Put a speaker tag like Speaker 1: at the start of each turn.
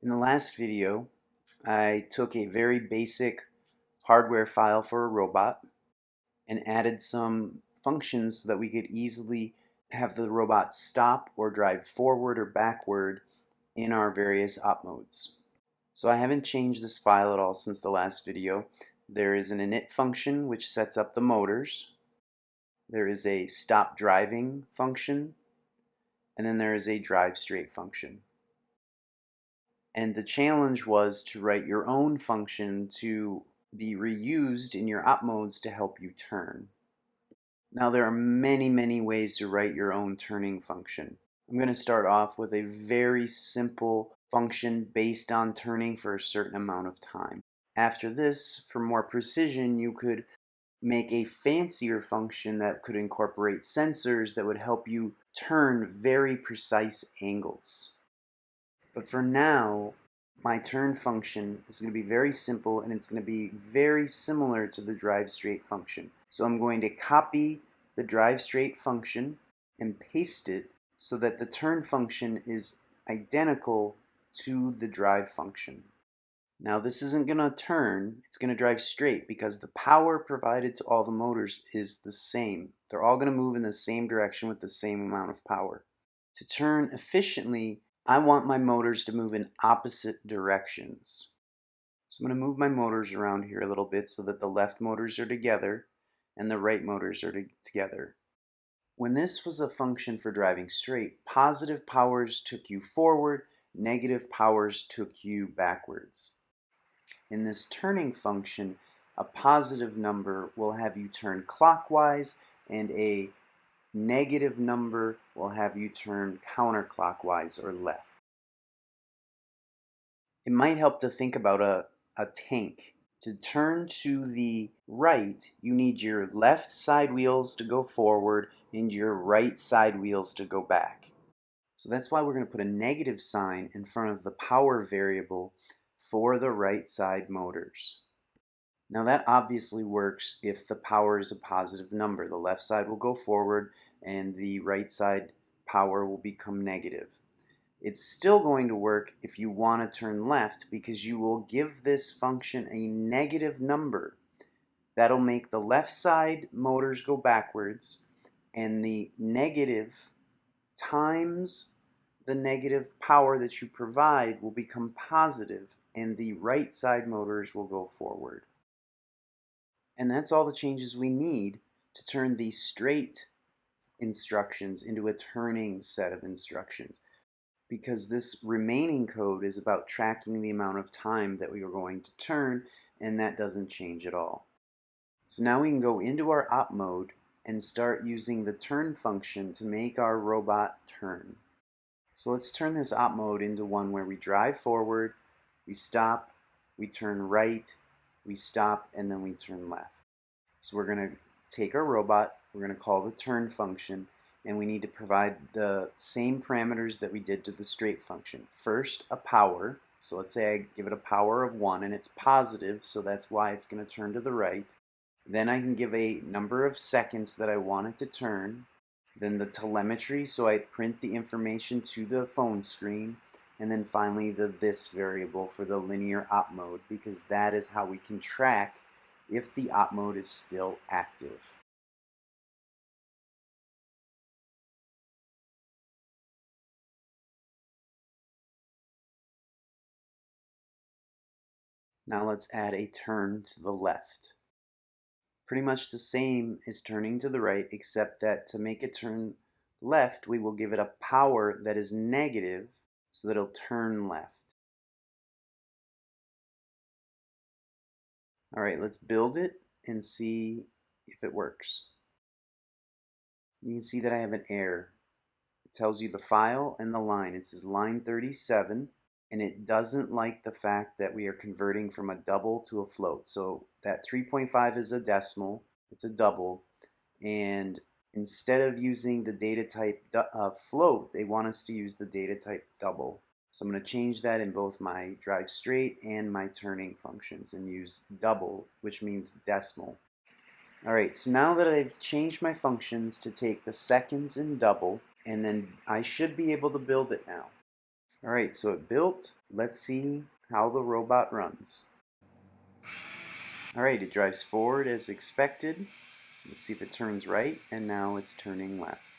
Speaker 1: In the last video, I took a very basic hardware file for a robot and added some functions so that we could easily have the robot stop or drive forward or backward in our various op modes. So I haven't changed this file at all since the last video. There is an init function which sets up the motors. There is a stop driving function, and then there is a drive straight function. And the challenge was to write your own function to be reused in your op modes to help you turn. Now there are many ways to write your own turning function. I'm going to start off with a very simple function based on turning for a certain amount of time. After this, for more precision, you could make a fancier function that could incorporate sensors that would help you turn very precise angles. But for now, my turn function is going to be very simple, and it's going to be very similar to the drive straight function. So I'm going to copy the drive straight function and paste it so that the turn function is identical to the drive function. Now this isn't going to turn, it's going to drive straight because the power provided to all the motors is the same. They're all going to move in the same direction with the same amount of power. To turn efficiently, I want my motors to move in opposite directions. So I'm going to move my motors around here a little bit so that the left motors are together and the right motors are together. When this was a function for driving straight, positive powers took you forward, negative powers took you backwards. In this turning function, a positive number will have you turn clockwise, and a negative number will have you turn counterclockwise or left. It might help to think about a tank. To turn to the right, you need your left side wheels to go forward and your right side wheels to go back. So that's why we're going to put a negative sign in front of the power variable for the right side motors. Now that obviously works if the power is a positive number. The left side will go forward and the right side power will become negative. It's still going to work if you want to turn left because you will give this function a negative number. That'll make the left side motors go backwards, and the negative times the negative power that you provide will become positive, and the right side motors will go forward. And that's all the changes we need to turn these straight instructions into a turning set of instructions, because this remaining code is about tracking the amount of time that we are going to turn, and that doesn't change at all. So now we can go into our op mode and start using the turn function to make our robot turn. So let's turn this op mode into one where we drive forward, we stop, we turn right, we stop, and then we turn left. So we're going to take our robot, we're going to call the turn function, and we need to provide the same parameters that we did to the straight function. First, a power. So let's say I give it a power of 1 and it's positive, so that's why it's going to turn to the right. Then I can give a number of seconds that I want it to turn. Then the telemetry, so I print the information to the phone screen. And then finally the this variable for the linear op mode, because that is how we can track if the op mode is still active. Now let's add a turn to the left. Pretty much the same as turning to the right, except that to make it turn left, we will give it a power that is negative so that it'll turn left. Alright, let's build it and see if it works. You can see that I have an error. It tells you the file and the line. It says line 37, and it doesn't like the fact that we are converting from a double to a float. So that 3.5 is a decimal, it's a double, and instead of using the data type float, they want us to use the data type double. So I'm going to change that in both my drive straight and my turning functions and use double, which means decimal. Alright, so now that I've changed my functions to take the seconds and double, and then I should be able to build it now. Alright, so it built. Let's see how the robot runs. Alright, it drives forward as expected. Let's see if it turns right, and now it's turning left.